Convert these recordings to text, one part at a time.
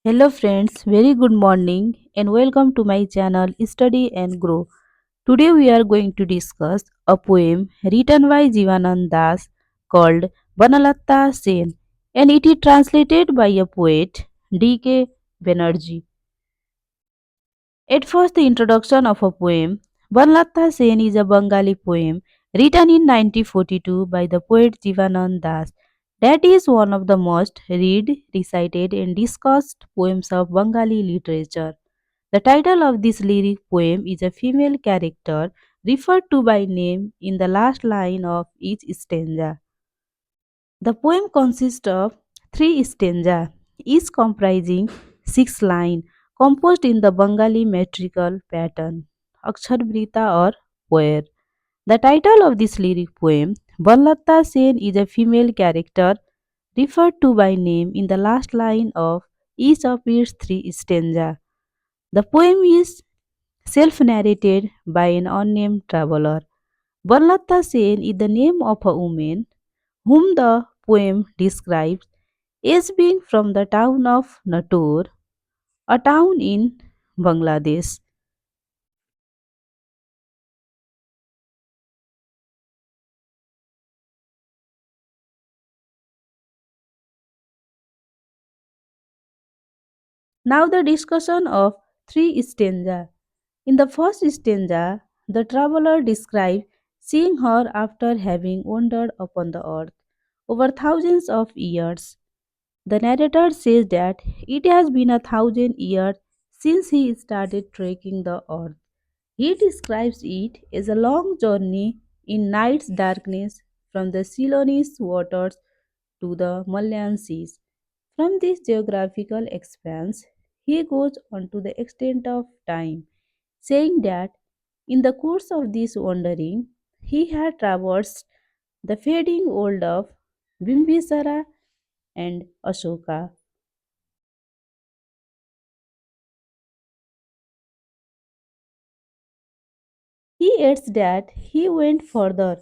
Hello friends, very good morning and welcome to my channel Study and Grow. Today we are going to discuss a poem written by Jivanand Das called Banalata Sen and it is translated by a poet D.K. Banerjee. At first, the introduction of a poem. Banalata Sen is a Bengali poem written in 1942 by the poet Jivanand Das. That is one of the most read, recited, and discussed poems of Bengali literature. The title of this lyric poem is a female character referred to by name in the last line of each stanza. The poem consists of three stanzas, each comprising six lines, composed in the Bengali metrical pattern, Aksharbrita or poer. The title of this lyric poem, Banalata Sen, is a female character referred to by name in the last line of each of its three stanzas. The poem is self-narrated by an unnamed traveler. Banalata Sen is the name of a woman whom the poem describes as being from the town of Natur, a town in Bangladesh. Now the discussion of three stanza. In the first stanza, the traveler describes seeing her after having wandered upon the earth over thousands of years. The narrator says that it has been 1,000 years since he started trekking the earth. He describes it as a long journey in night's darkness from the Ceylonese waters to the Malayan seas. From this geographical expanse, he goes on to the extent of time, saying that in the course of this wandering, he had traversed the fading world of Bimbisara and Ashoka. He adds that he went further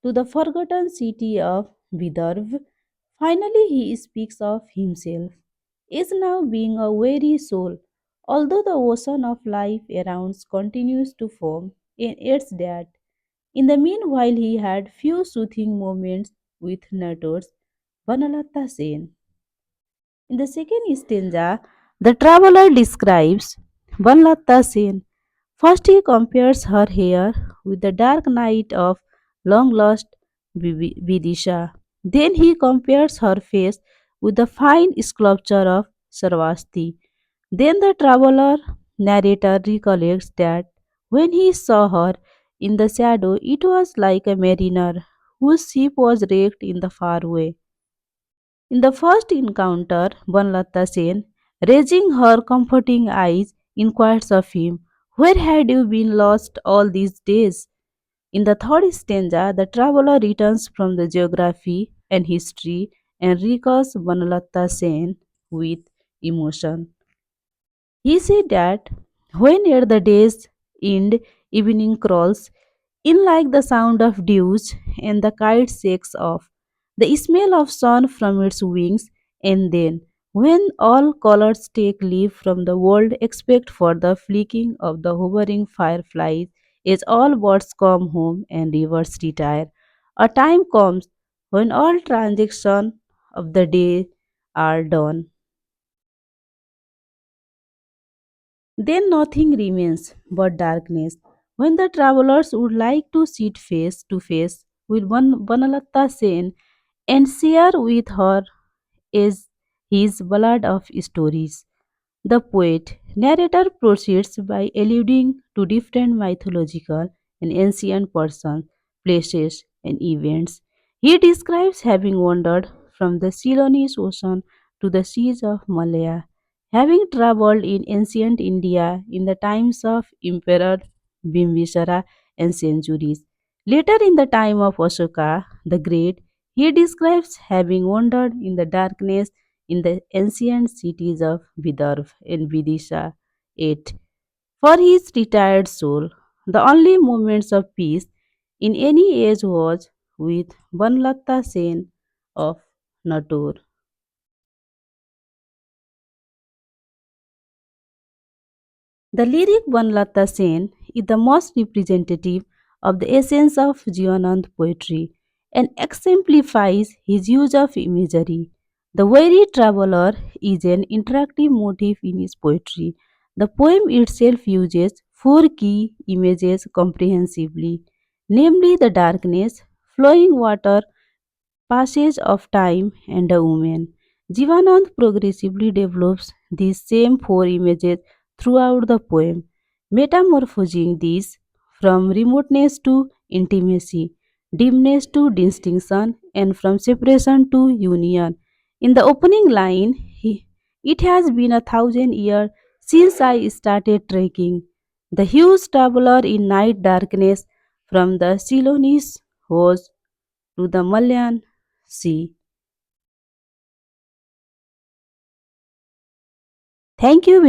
to the forgotten city of Vidarbh. Finally, he speaks of himself as now being a weary soul, although the ocean of life around continues to foam, and adds that in the meanwhile he had few soothing moments with Natur's Banalata Sen. In the second stanza, the traveler describes Banalata Sen. First, he compares her hair with the dark night of long lost Vidisha. Then, he compares her face with the fine sculpture of Sarvasti. Then, the traveler narrator recollects that when he saw her in the shadow, it was like a mariner whose ship was wrecked in the far away. In the first encounter, Banlata Sen, raising her comforting eyes, inquires of him, "Where had you been lost all these days?" In the third stanza, the traveler returns from the geography and history and recalls Banalata Sen with emotion. He said that when at the day's end evening crawls in like the sound of dews and the kite shakes off the smell of sun from its wings, and then when all colors take leave from the world except for the flicking of the hovering fireflies as all birds come home and rivers retire, a time comes when all transactions of the day are done. Then nothing remains but darkness. When the travelers would like to sit face to face with Banalata Sen and share with her is his ballad of stories. The poet narrator proceeds by alluding to different mythological and ancient persons, places, and events. He describes having wandered from the Ceylonese Ocean to the seas of Malaya, having traveled in ancient India in the times of Emperor Bimbisara and centuries. Later, in the time of Ashoka the Great, he describes having wandered in the darkness in the ancient cities of Vidarbha and Vidisha. 8. For his retired soul, the only moments of peace in any age was with Banlata Sen of Natur. The lyric Banalata Sen is the most representative of the essence of Jivanand poetry and exemplifies his use of imagery. The weary traveler is an interactive motif in his poetry. The poem itself uses four key images comprehensively, namely the darkness, flowing water, passage of time, and a woman. Jivanand progressively develops these same four images throughout the poem, metamorphosing these from remoteness to intimacy, dimness to distinction, and from separation to union. In the opening line, it has been 1,000 years since I started trekking. The huge traveler in night darkness from the Ceylonese was to the Malayan Sea. Thank you.